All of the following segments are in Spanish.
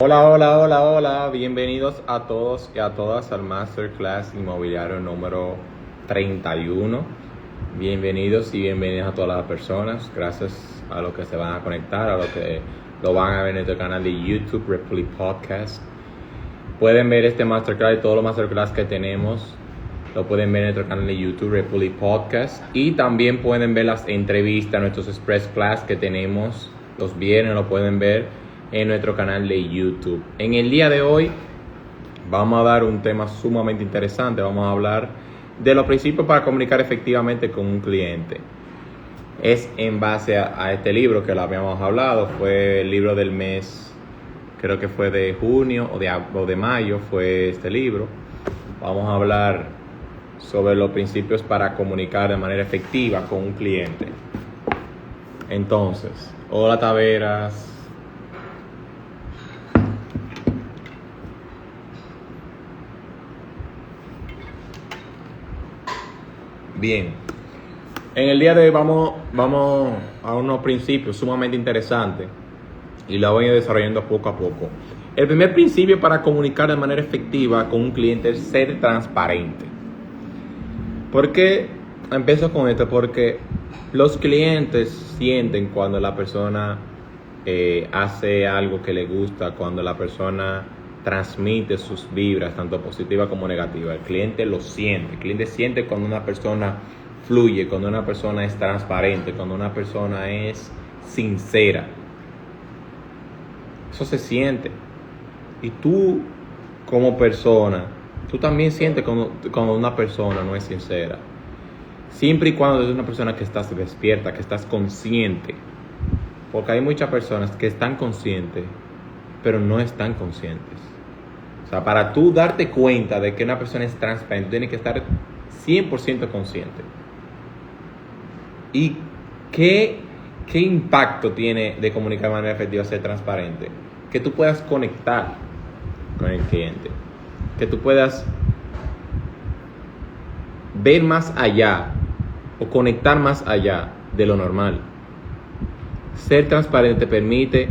Hola, bienvenidos a todos y a todas al Masterclass Inmobiliario número 31. Bienvenidos y bienvenidas a todas las personas, gracias a los que se van a conectar, a los que lo van a ver en nuestro canal de YouTube, Republic Podcast. Pueden ver este Masterclass y todos los Masterclass que tenemos, lo pueden ver en nuestro canal de YouTube, Republic Podcast. Y también pueden ver las entrevistas, nuestros Express Class que tenemos los viernes, lo pueden ver en nuestro canal de YouTube. En el día de hoy vamos a dar un tema sumamente interesante. Vamos a hablar de los principios para comunicar efectivamente con un cliente. Es en base a este libro que lo habíamos hablado. Fue el libro del mes, creo que fue de junio o de mayo fue este libro. Vamos a hablar sobre los principios para comunicar de manera efectiva con un cliente. Entonces, hola Taveras. Bien, en el día de hoy vamos a unos principios sumamente interesantes y lo voy a ir desarrollando poco a poco. El primer principio para comunicar de manera efectiva con un cliente es ser transparente. ¿Por qué empiezo con esto? Porque los clientes sienten cuando la persona hace algo que le gusta, cuando la persona transmite sus vibras, tanto positivas como negativas. El cliente lo siente. El cliente siente cuando una persona fluye, cuando una persona es transparente, cuando una persona es sincera. Eso se siente. Y tú, como persona, tú también sientes cuando una persona no es sincera. Siempre y cuando es una persona que estás despierta, que estás consciente. Porque hay muchas personas que están conscientes, pero no están conscientes. O sea, para tú darte cuenta de que una persona es transparente, tienes que estar 100% consciente. ¿Y qué impacto tiene de comunicar de manera efectiva ser transparente? Que tú puedas conectar con el cliente. Que tú puedas ver más allá o conectar más allá de lo normal. Ser transparente te permite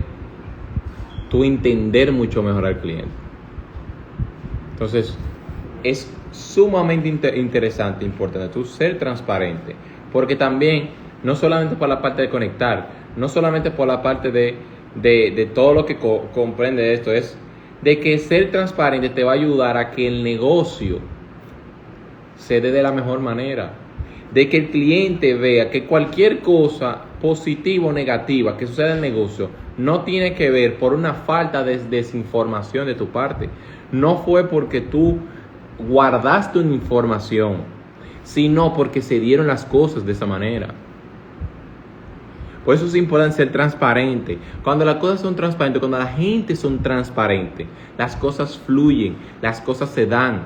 tú entender mucho mejor al cliente. Entonces, es sumamente interesante, importante tú ser transparente, porque también, no solamente por la parte de conectar, no solamente por la parte de todo lo que comprende esto, es de que ser transparente te va a ayudar a que el negocio se dé de la mejor manera, de que el cliente vea que cualquier cosa positiva o negativa que suceda en el negocio no tiene que ver por una falta de desinformación de tu parte. No fue porque tú guardaste una información, sino porque se dieron las cosas de esa manera. Por eso es importante ser transparente. Cuando las cosas son transparentes, cuando la gente son transparentes, las cosas fluyen, las cosas se dan,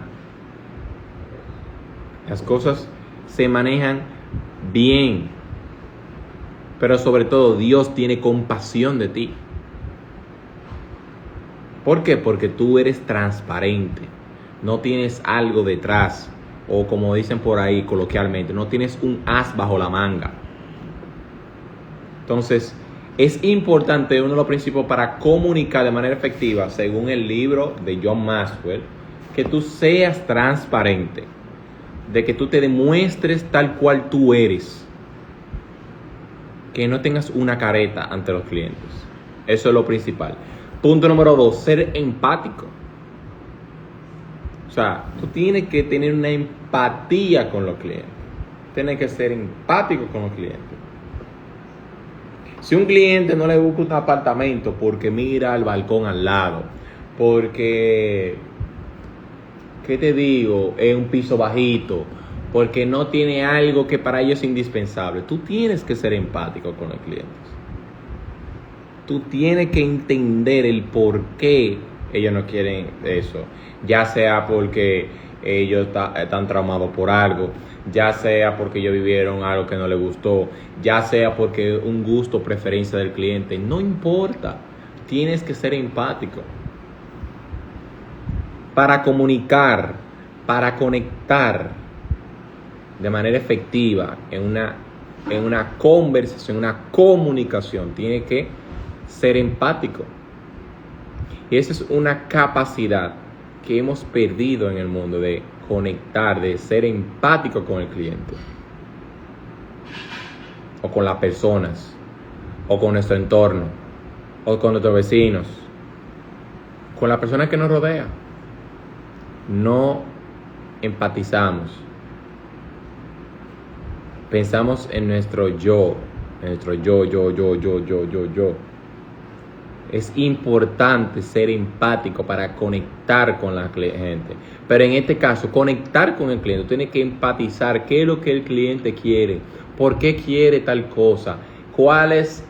las cosas se manejan bien. Pero sobre todo, Dios tiene compasión de ti. ¿Por qué? Porque tú eres transparente. No tienes algo detrás. O como dicen por ahí coloquialmente, no tienes un as bajo la manga. Entonces, es importante, uno de los principios para comunicar de manera efectiva, según el libro de John Maxwell, que tú seas transparente. De que tú te demuestres tal cual tú eres. Que no tengas una careta ante los clientes. Eso es lo principal. Punto número 2, ser empático. O sea, tú tienes que tener una empatía con los clientes. Tienes que ser empático con los clientes. Si un cliente no le busca un apartamento porque mira al balcón al lado, porque, ¿qué te digo? Es un piso bajito, porque no tiene algo que para ellos es indispensable, tú tienes que ser empático con los clientes. Tú tienes que entender el por qué ellos no quieren eso. Ya sea porque ellos están traumados por algo, ya sea porque ellos vivieron algo que no les gustó, ya sea porque un gusto o preferencia del cliente. No importa, tienes que ser empático. Para comunicar, para conectar de manera efectiva en una conversación, una comunicación, tiene que ser empático. Y esa es una capacidad que hemos perdido en el mundo de conectar, de ser empático con el cliente, o con las personas, o con nuestro entorno, o con nuestros vecinos, con la persona que nos rodea. No empatizamos. Pensamos en nuestro yo, yo. Es importante ser empático para conectar con la gente. Pero en este caso, conectar con el cliente, tiene que empatizar qué es lo que el cliente quiere, por qué quiere tal cosa, cuáles,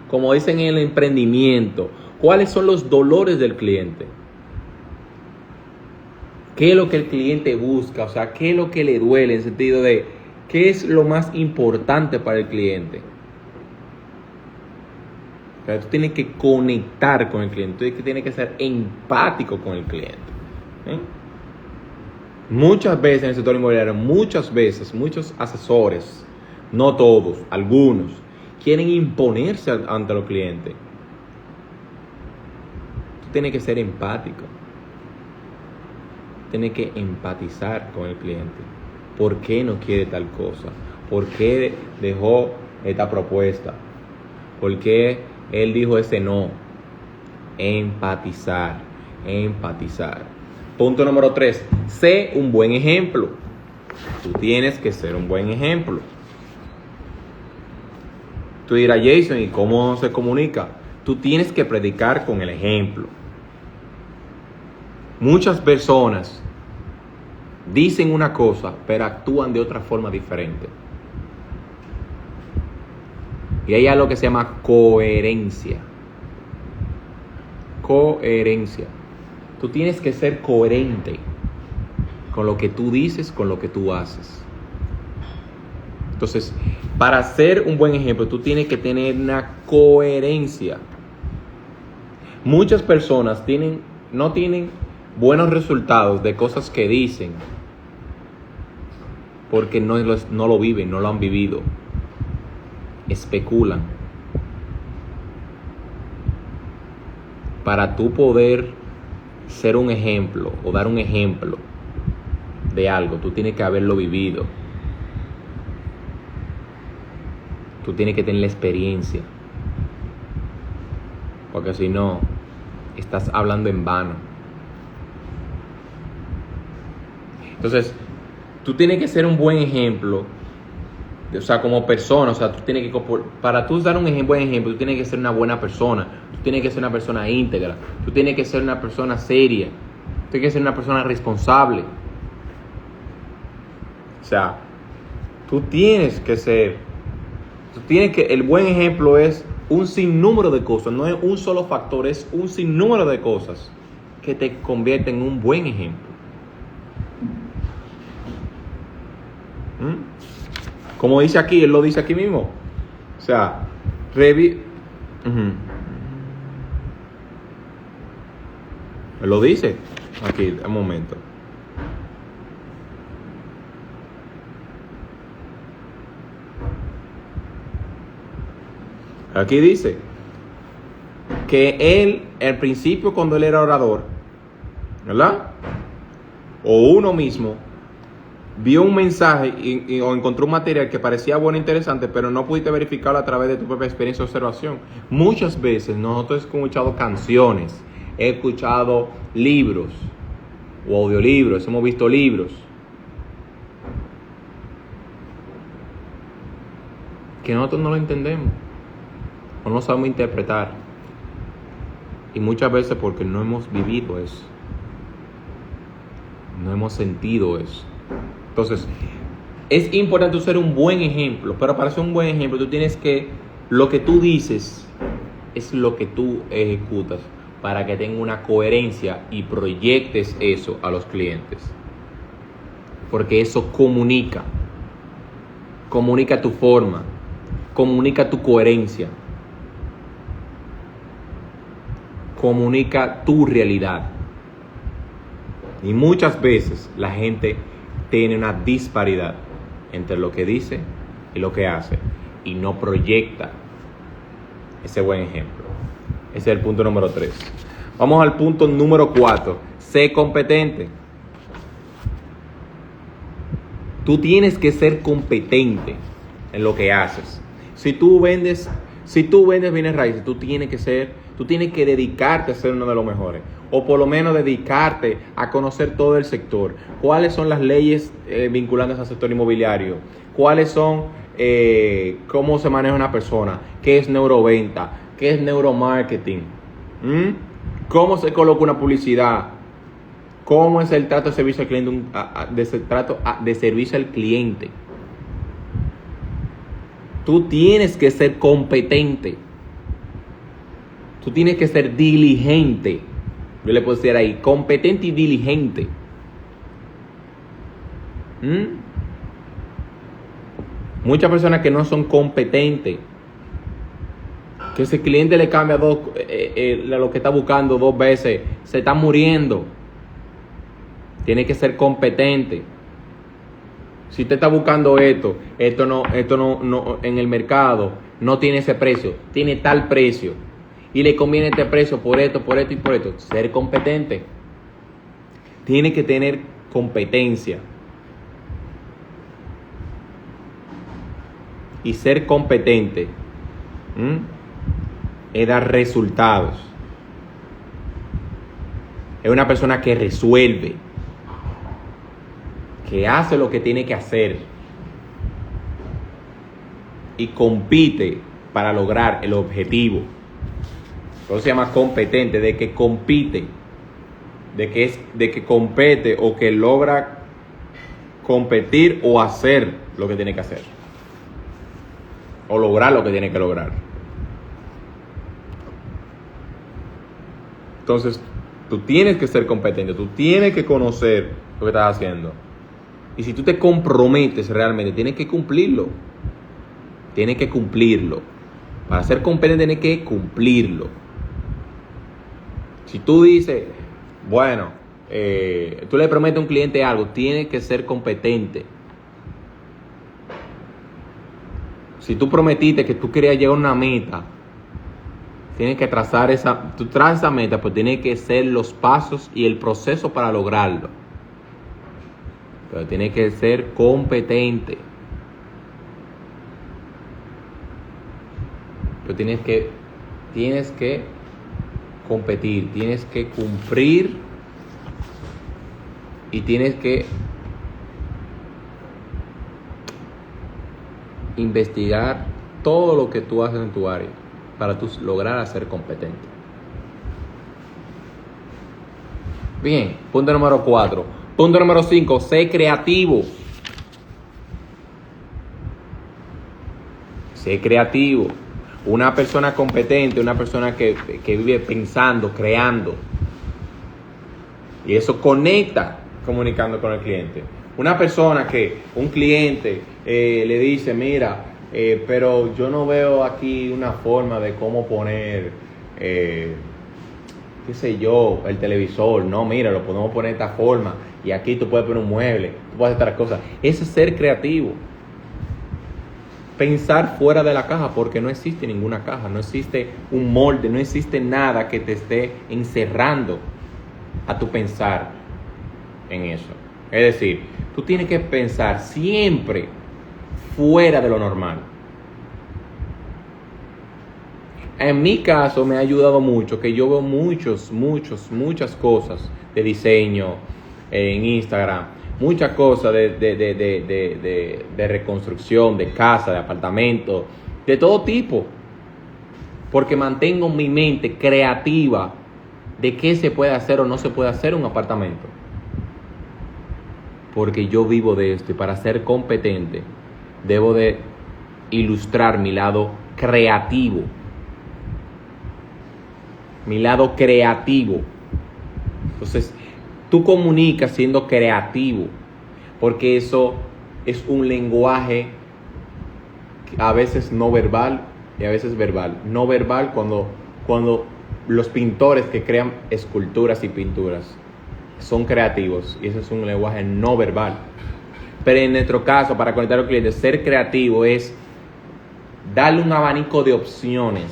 como dicen en el emprendimiento, cuáles son los dolores del cliente. ¿Qué es lo que el cliente busca? O sea, ¿qué es lo que le duele en el sentido de qué es lo más importante para el cliente? O sea, tú tienes que conectar con el cliente, tú tienes que ser empático con el cliente. Muchas veces en el sector inmobiliario, muchos asesores, no todos, algunos, quieren imponerse ante los clientes. Tú tienes que ser empático. Tienes que empatizar con el cliente. ¿Por qué no quiere tal cosa? ¿Por qué dejó esta propuesta? ¿Por qué él dijo ese no? Empatizar. Punto número 3. Sé un buen ejemplo. Tú tienes que ser un buen ejemplo. Tú dirás, Jason, ¿y cómo se comunica? Tú tienes que predicar con el ejemplo. Muchas personas dicen una cosa, pero actúan de otra forma diferente. Y hay algo que se llama coherencia. Tú tienes que ser coherente con lo que tú dices, con lo que tú haces. Entonces, para ser un buen ejemplo, tú tienes que tener una coherencia. Muchas personas no tienen buenos resultados de cosas que dicen porque no lo viven, no lo han vivido. Especulan. Para tú poder ser un ejemplo o dar un ejemplo de algo, tú tienes que haberlo vivido. Tú tienes que tener la experiencia. Porque si no, estás hablando en vano. Entonces, tú tienes que ser un buen ejemplo. O sea, como persona, o sea, tú tienes que, para tú dar un buen ejemplo, tú tienes que ser una buena persona, tú tienes que ser una persona íntegra, tú tienes que ser una persona seria, tú tienes que ser una persona responsable. O sea, el buen ejemplo es un sinnúmero de cosas, no es un solo factor, es un sinnúmero de cosas que te convierten en un buen ejemplo. Como dice aquí, él lo dice aquí mismo. O sea, él lo dice aquí, un momento. Aquí dice que él, al principio cuando él era orador, ¿verdad? O uno mismo vio un mensaje o encontró un material que parecía bueno e interesante, pero no pudiste verificarlo a través de tu propia experiencia de observación. Muchas veces nosotros hemos escuchado canciones, he escuchado libros o audiolibros, hemos visto libros que nosotros no lo entendemos o no sabemos interpretar. Y muchas veces porque no hemos vivido eso, no hemos sentido eso. Entonces, es importante ser un buen ejemplo, pero para ser un buen ejemplo tú tienes que, lo que tú dices es lo que tú ejecutas para que tenga una coherencia y proyectes eso a los clientes. Porque eso comunica tu forma, comunica tu coherencia, comunica tu realidad. Y muchas veces la gente tiene una disparidad entre lo que dice y lo que hace y no proyecta ese buen ejemplo. Ese es el punto número 3. Vamos al punto número 4. Sé competente. Tú tienes que ser competente en lo que haces. Si tú vendes bienes raíces, tú tienes que dedicarte a ser uno de los mejores. O por lo menos dedicarte a conocer todo el sector. ¿Cuáles son las leyes vinculantes al sector inmobiliario? ¿Cuáles son, cómo se maneja una persona? ¿Qué es neuroventa? ¿Qué es neuromarketing? ¿Cómo se coloca una publicidad? ¿Cómo es el trato de servicio al cliente? De servicio al cliente. Tú tienes que ser competente. Tú tienes que ser diligente. Yo le puedo decir ahí, competente y diligente. Muchas personas que no son competentes, que ese cliente le cambia lo que está buscando 2 veces, se está muriendo. Tiene que ser competente. Si usted está buscando esto no en el mercado no tiene ese precio, tiene tal precio y le conviene este precio por esto y por esto. Ser competente. Tiene que tener competencia. Y ser competente es dar resultados. Es una persona que resuelve, que hace lo que tiene que hacer y compite para lograr el objetivo. Eso se llama competente, de que compite, de que compete o que logra competir o hacer lo que tiene que hacer o lograr lo que tiene que lograr. Entonces, tú tienes que ser competente, tú tienes que conocer lo que estás haciendo. Y si tú te comprometes realmente, tienes que cumplirlo. Tienes que cumplirlo. Para ser competente tienes que cumplirlo. Si tú dices, bueno, tú le prometes a un cliente algo, tienes que ser competente. Si tú prometiste que tú querías llegar a una meta, tienes que trazar tú trazas esa meta, pues tienes que ser los pasos y el proceso para lograrlo. Pero tienes que ser competente. Pero tienes que competir, tienes que cumplir y tienes que investigar todo lo que tú haces en tu área para tú lograr ser competente. Bien, punto número 4. Punto número 5, sé creativo. Sé creativo. Una persona competente, una persona que vive pensando, creando. Y eso conecta comunicando con el cliente. Una persona un cliente le dice, mira, pero yo no veo aquí una forma de cómo poner, qué sé yo, el televisor. No, mira, lo podemos poner de esta forma. Y aquí tú puedes poner un mueble, tú puedes hacer otras cosas. Eso es ser creativo. Pensar fuera de la caja, porque no existe ninguna caja, no existe un molde, no existe nada que te esté encerrando a tu pensar en eso. Es decir, tú tienes que pensar siempre fuera de lo normal. En mi caso me ha ayudado mucho que yo veo muchas cosas de diseño en Instagram, muchas cosas de reconstrucción, de casa, de apartamento, de todo tipo, porque mantengo mi mente creativa de qué se puede hacer o no se puede hacer en un apartamento, porque yo vivo de esto y para ser competente debo de ilustrar mi lado creativo. Entonces, tú comunicas siendo creativo, porque eso es un lenguaje a veces no verbal y a veces verbal. No verbal cuando los pintores que crean esculturas y pinturas son creativos, y eso es un lenguaje no verbal. Pero en nuestro caso, para conectar al cliente, ser creativo es darle un abanico de opciones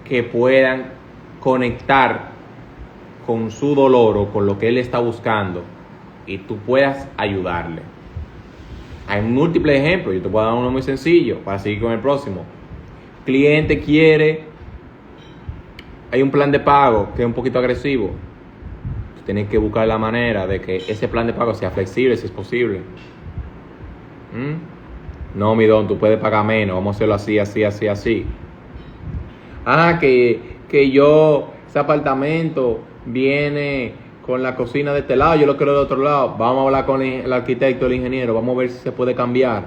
que puedan conectar con su dolor o con lo que él está buscando y tú puedas ayudarle. Hay múltiples ejemplos, yo te puedo dar uno muy sencillo para seguir con el próximo. Cliente quiere, hay un plan de pago que es un poquito agresivo. Tienes que buscar la manera de que ese plan de pago sea flexible si es posible. No, mi don, tú puedes pagar menos, vamos a hacerlo así, así, así, así. Ese apartamento viene con la cocina de este lado, yo lo quiero de otro lado. Vamos a hablar con el arquitecto, el ingeniero, vamos a ver si se puede cambiar.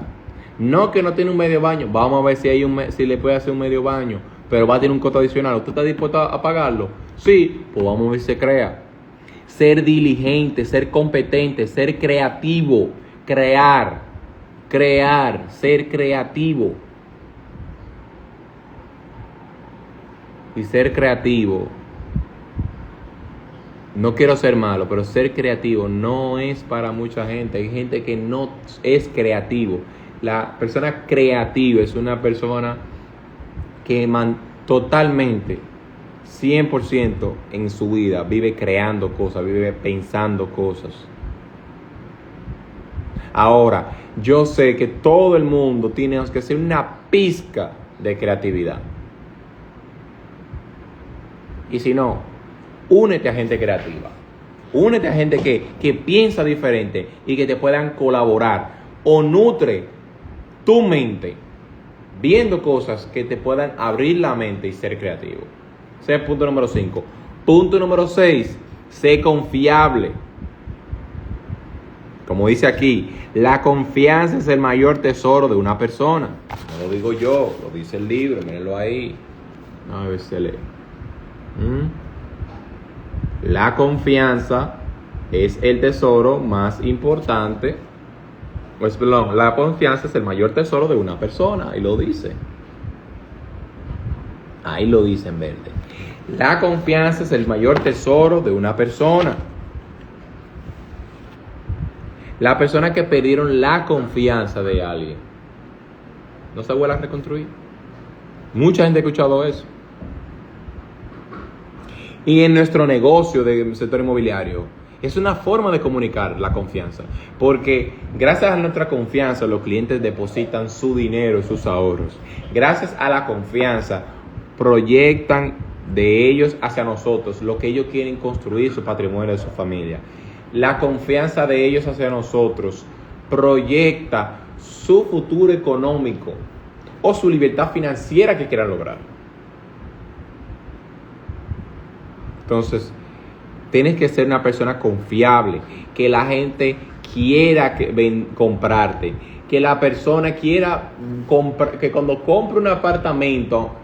No que no tiene un medio baño, vamos a ver si le puede hacer un medio baño, pero va a tener un costo adicional. ¿Usted está dispuesto a pagarlo? Sí, pues vamos a ver si se crea. Ser diligente, ser competente, ser creativo, crear, ser creativo. Y ser creativo, no quiero ser malo, pero ser creativo no es para mucha gente. Hay gente que no es creativo. La persona creativa es una persona que totalmente 100% en su vida vive creando cosas, vive pensando cosas. Ahora, yo sé que todo el mundo tiene que hacer una pizca de creatividad. Y si no, únete a gente creativa. Únete a gente que piensa diferente y que te puedan colaborar. O nutre tu mente viendo cosas que te puedan abrir la mente y ser creativo. Ese es el punto número 5. Punto número 6. Sé confiable. Como dice aquí, la confianza es el mayor tesoro de una persona. No lo digo yo, lo dice el libro, mírenlo ahí. A ver si se lee. La confianza es el tesoro más importante. La confianza es el mayor tesoro de una persona. Ahí lo dice. Ahí lo dice en verde. La confianza es el mayor tesoro de una persona. La persona que perdieron la confianza de alguien no se vuelve a reconstruir. Mucha gente ha escuchado eso. Y en nuestro negocio del sector inmobiliario es una forma de comunicar la confianza, porque gracias a nuestra confianza los clientes depositan su dinero y sus ahorros. Gracias a la confianza proyectan de ellos hacia nosotros lo que ellos quieren construir, su patrimonio de su familia. La confianza de ellos hacia nosotros proyecta su futuro económico o su libertad financiera que quieran lograr. Entonces, tienes que ser una persona confiable, que la gente quiera comprarte, que la persona quiera que cuando compre un apartamento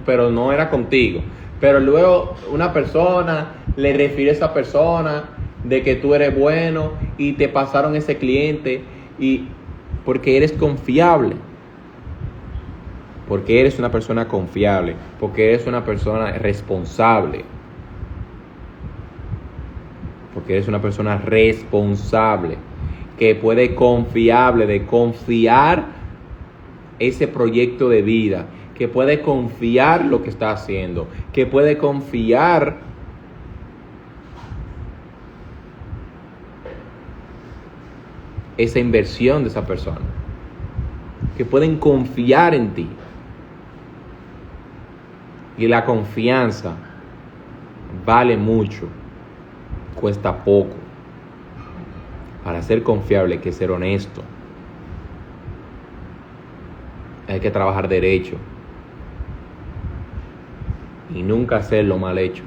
pero no era contigo, pero luego una persona le refiere a esa persona de que tú eres bueno y te pasaron ese cliente y porque eres confiable. Porque eres una persona confiable, porque eres una persona responsable. Porque eres una persona responsable, que puede confiar ese proyecto de vida, que puede confiar lo que está haciendo, que puede confiar esa inversión de esa persona, que pueden confiar en ti. Y la confianza vale mucho. Cuesta poco. Para ser confiable hay que ser honesto. Hay que trabajar derecho. Y nunca hacerlo mal hecho.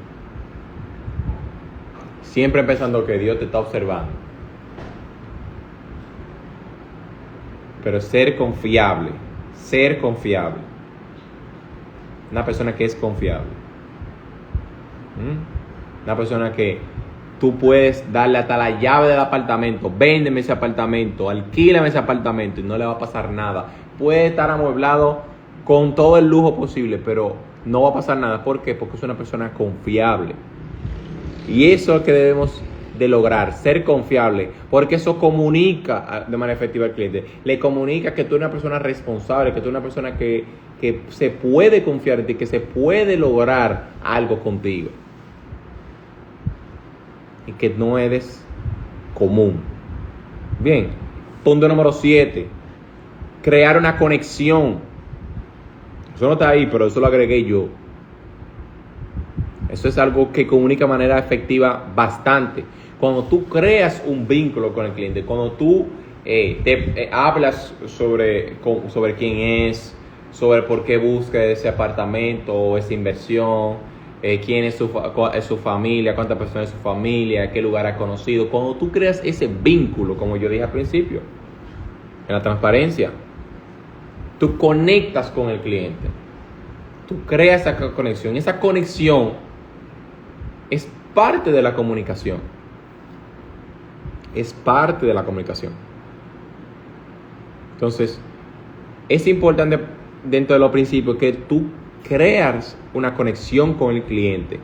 Siempre pensando que Dios te está observando. Pero ser confiable. Una persona que es confiable. Una persona que tú puedes darle hasta la llave del apartamento, véndeme ese apartamento, alquílame ese apartamento y no le va a pasar nada. Puede estar amueblado con todo el lujo posible, pero no va a pasar nada. ¿Por qué? Porque es una persona confiable. Y eso es lo que debemos de lograr, ser confiable, porque eso comunica de manera efectiva al cliente. Le comunica que tú eres una persona responsable, que tú eres una persona que se puede confiar en ti, que se puede lograr algo contigo. y que no eres común. Bien, punto número 7, crear una conexión. Eso no está ahí, pero eso lo agregué yo. Eso es algo que comunica de manera efectiva bastante. Cuando tú creas un vínculo con el cliente, cuando tú hablas sobre quién es, sobre por qué busca ese apartamento o esa inversión, quién es su familia, cuántas personas es su familia, qué lugar ha conocido. Cuando tú creas ese vínculo, como yo dije al principio, en la transparencia, tú conectas con el cliente. Tú creas esa conexión. Esa conexión es parte de la comunicación. Es parte de la comunicación. Entonces, es importante dentro de los principios que tú creas una conexión con el cliente.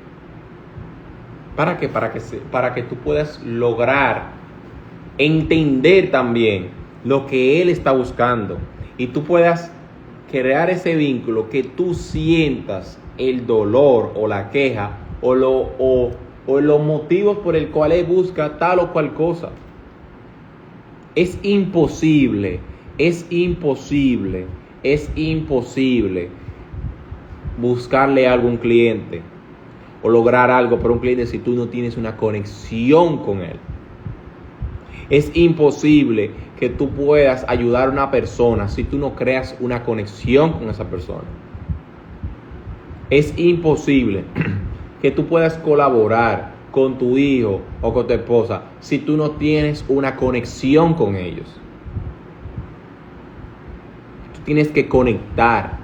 ¿Para qué? Para que tú puedas lograr entender también lo que él está buscando y tú puedas crear ese vínculo, que tú sientas el dolor o la queja o los motivos por el cual él busca tal o cual cosa. Es imposible buscarle algo a un cliente o lograr algo para un cliente si tú no tienes una conexión con él. Es imposible que tú puedas ayudar a una persona si tú no creas una conexión con esa persona. Es imposible que tú puedas colaborar con tu hijo o con tu esposa si tú no tienes una conexión con ellos. Tú tienes que conectar.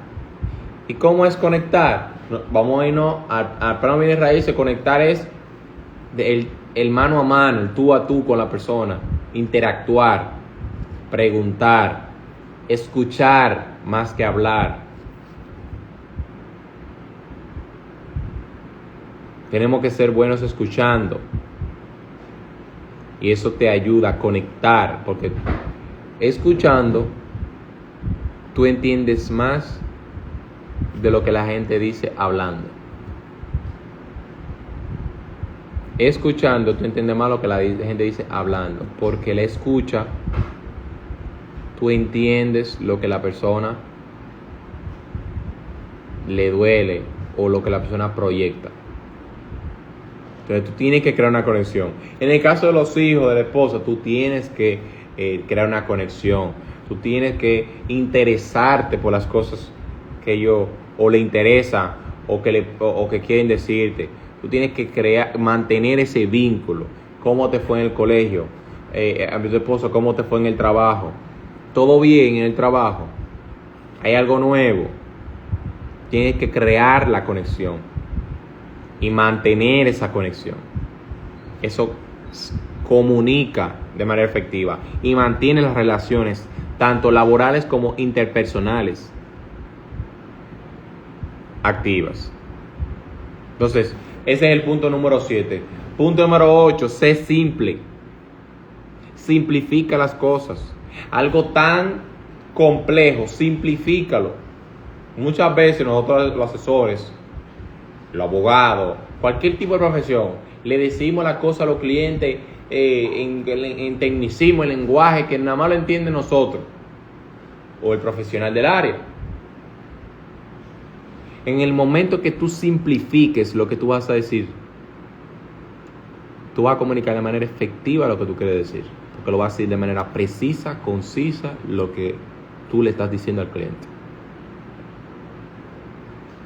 ¿Y cómo es conectar? Vamos a irnos al plano bienes raíces. Conectar es el mano a mano, el tú a tú con la persona. Interactuar, preguntar, escuchar más que hablar. Tenemos que ser buenos escuchando. Y eso te ayuda a conectar, porque escuchando tú entiendes más de lo que la gente dice hablando. Escuchando tú entiendes más lo que la gente dice hablando, porque la escucha tú entiendes lo que la persona le duele o lo que la persona proyecta. Entonces tú tienes que crear una conexión. En el caso de los hijos, de la esposa, tú tienes que crear una conexión. Tú tienes que interesarte por las cosas que ellos o le interesan o que quieren decirte. Tú tienes que mantener ese vínculo. ¿Cómo te fue en el colegio? A tu esposo, ¿cómo te fue en el trabajo? ¿Todo bien en el trabajo? ¿Hay algo nuevo? Tienes que crear la conexión y mantener esa conexión. Eso comunica de manera efectiva y mantiene las relaciones tanto laborales como interpersonales activas. Entonces, ese es el punto número 7. Punto número 8, sé simple. Simplifica las cosas. Algo tan complejo, simplifícalo. Muchas veces nosotros los asesores, los abogados, cualquier tipo de profesión, le decimos la cosa a los clientes en tecnicismo, en lenguaje que nada más lo entienden nosotros o el profesional del área. En el momento que tú simplifiques lo que tú vas a decir, tú vas a comunicar de manera efectiva lo que tú quieres decir, porque lo vas a decir de manera precisa, concisa, lo que tú le estás diciendo al cliente.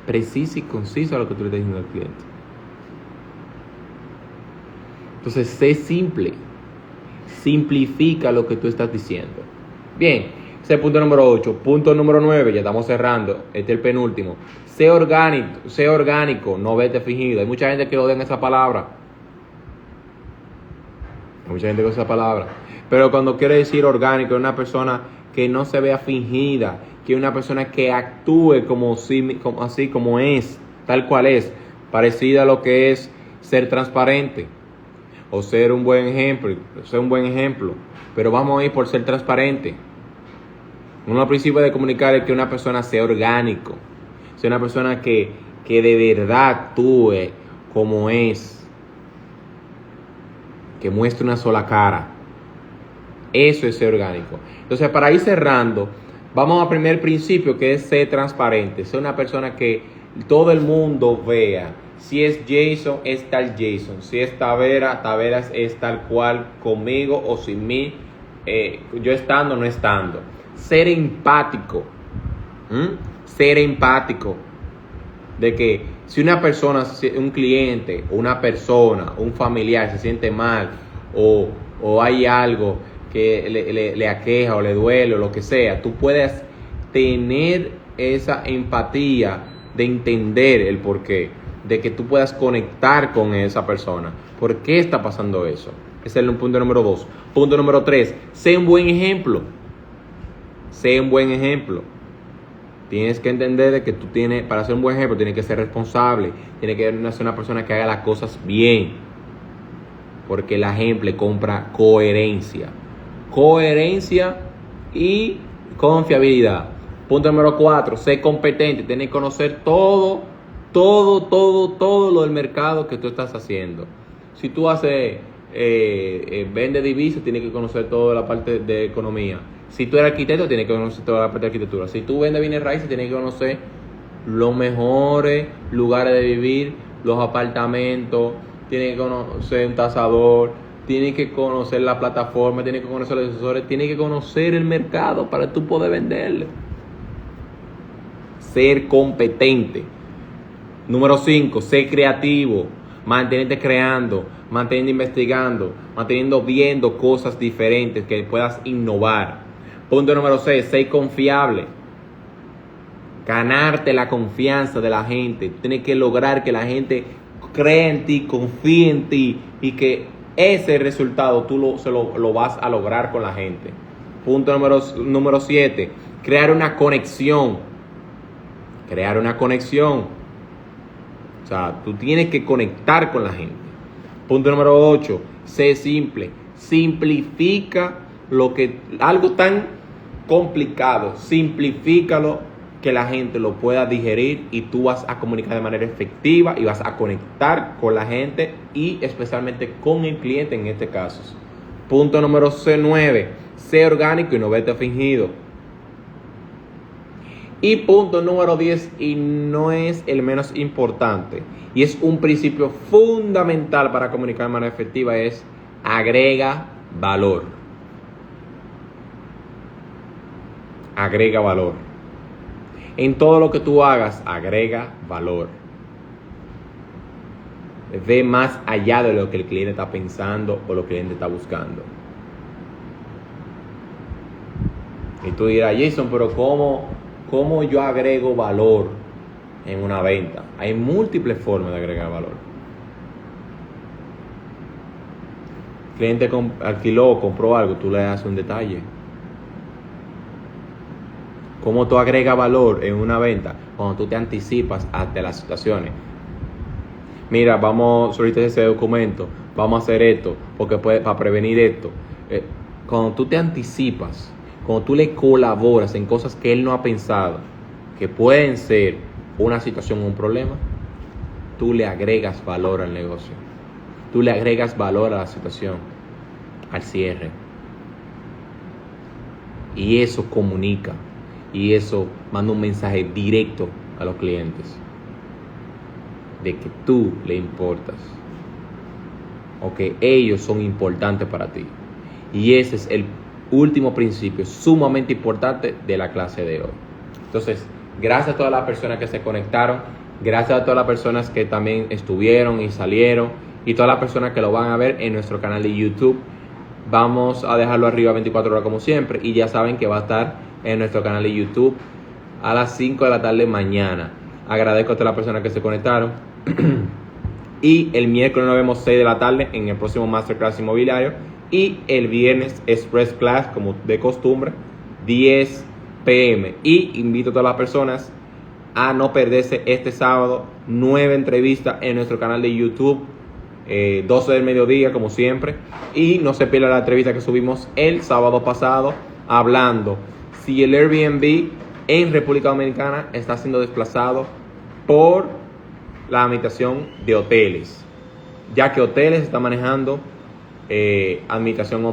Precisa y concisa lo que tú le estás diciendo al cliente. Entonces, sé simple. Simplifica lo que tú estás diciendo. Bien, ese es el punto número 8. Punto número 9, ya estamos cerrando. Este es el penúltimo. Sé orgánico, no vete fingido. Hay mucha gente que odia esa palabra. Pero cuando quiere decir orgánico, es una persona que no se vea fingida, que es una persona que actúe así como es, tal cual es, parecida a lo que es ser transparente o ser un buen ejemplo, pero vamos a ir por ser transparente. Uno de los principios de comunicar es que una persona sea orgánico, sea una persona que de verdad actúe como es. que muestre una sola cara. Eso es ser orgánico. Entonces, para ir cerrando, vamos al primer principio, que es ser transparente. Ser una persona que todo el mundo vea. Si es Jason, es tal Jason. Si es Tavera, Tavera es tal cual, conmigo o sin mí, yo estando o no estando. Ser empático. Ser empático. De que si una persona, un cliente, una persona, un familiar se siente mal o hay algo que le aqueja o le duele o lo que sea, tú puedes tener esa empatía de entender el porqué, de que tú puedas conectar con esa persona. ¿Por qué está pasando eso? Ese es el punto número 2. Punto número 3, sé un buen ejemplo. Sé un buen ejemplo. Tienes que entender de que tú tienes, para ser un buen ejemplo, tienes que ser responsable. Tienes que ser una persona que haga las cosas bien. Porque la gente le compra coherencia. Coherencia y confiabilidad. Punto número 4, sé competente. Tienes que conocer todo lo del mercado que tú estás haciendo. Si tú haces, vende divisas, tienes que conocer toda la parte de economía. Si tú eres arquitecto, tienes que conocer toda la parte de arquitectura. Si tú vendes bienes raíces, tienes que conocer los mejores lugares de vivir, los apartamentos, tienes que conocer un tasador, tienes que conocer la plataforma, tienes que conocer los asesores, tienes que conocer el mercado para tú poder venderle. Ser competente. Número 5, ser creativo. Mantenerte creando, manteniendo investigando, manteniendo viendo cosas diferentes que puedas innovar. Punto número 6, ser confiable. Ganarte la confianza de la gente. Tienes que lograr que la gente crea en ti, confíe en ti y que ese resultado tú lo vas a lograr con la gente. Punto número 7, crear una conexión. Crear una conexión. O sea, tú tienes que conectar con la gente. Punto número 8, sé simple. Simplifica algo tan complicado, simplifícalo que la gente lo pueda digerir y tú vas a comunicar de manera efectiva y vas a conectar con la gente y especialmente con el cliente en este caso. Punto número 9, sé orgánico y no vete fingido. Y punto número 10, y no es el menos importante, y es un principio fundamental para comunicar de manera efectiva, es agrega valor. Agrega valor. En todo lo que tú hagas, agrega valor. Ve más allá de lo que el cliente está pensando o lo que el cliente está buscando. Y tú dirás, Jason, pero ¿cómo yo agrego valor en una venta? Hay múltiples formas de agregar valor. El cliente alquiló o compró algo, tú le das un detalle. ¿Cómo tú agregas valor en una venta? Cuando tú te anticipas ante las situaciones. Mira, vamos a solicitar ese documento, vamos a hacer esto, porque para prevenir esto. Cuando tú te anticipas, cuando tú le colaboras en cosas que él no ha pensado, que pueden ser una situación o un problema, tú le agregas valor al negocio. Tú le agregas valor a la situación, al cierre. Y eso comunica. Y eso manda un mensaje directo a los clientes de que tú le importas o que ellos son importantes para ti. Y ese es el último principio sumamente importante de la clase de hoy. Entonces, gracias a todas las personas que se conectaron, gracias a todas las personas que también estuvieron y salieron y todas las personas que lo van a ver en nuestro canal de YouTube. Vamos a dejarlo arriba 24 horas como siempre y ya saben que va a estar en nuestro canal de YouTube a las 5 de la tarde mañana. Agradezco a todas las personas que se conectaron. Y el miércoles nos vemos 6 de la tarde en el próximo Masterclass Inmobiliario. Y el viernes Express Class, como de costumbre, 10 p.m. Y invito a todas las personas a no perderse este sábado 9 entrevistas en nuestro canal de YouTube. 12 del mediodía como siempre. Y no se pierda la entrevista que subimos el sábado pasado hablando si el Airbnb en República Dominicana está siendo desplazado por la administración de hoteles, ya que hoteles está manejando administración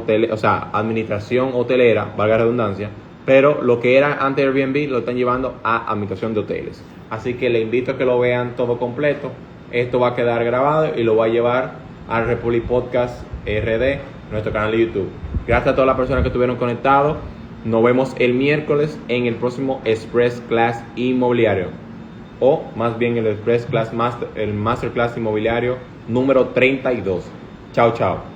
hotelera, valga la redundancia, pero lo que era antes Airbnb lo están llevando a administración de hoteles. Así que le invito a que lo vean todo completo. Esto va a quedar grabado y lo va a llevar al Republic Podcast RD, nuestro canal de YouTube. Gracias a todas las personas que estuvieron conectados. Nos vemos el miércoles en el próximo Express Class Inmobiliario, o más bien el Express Class el Masterclass Inmobiliario número 32. Chao, chao.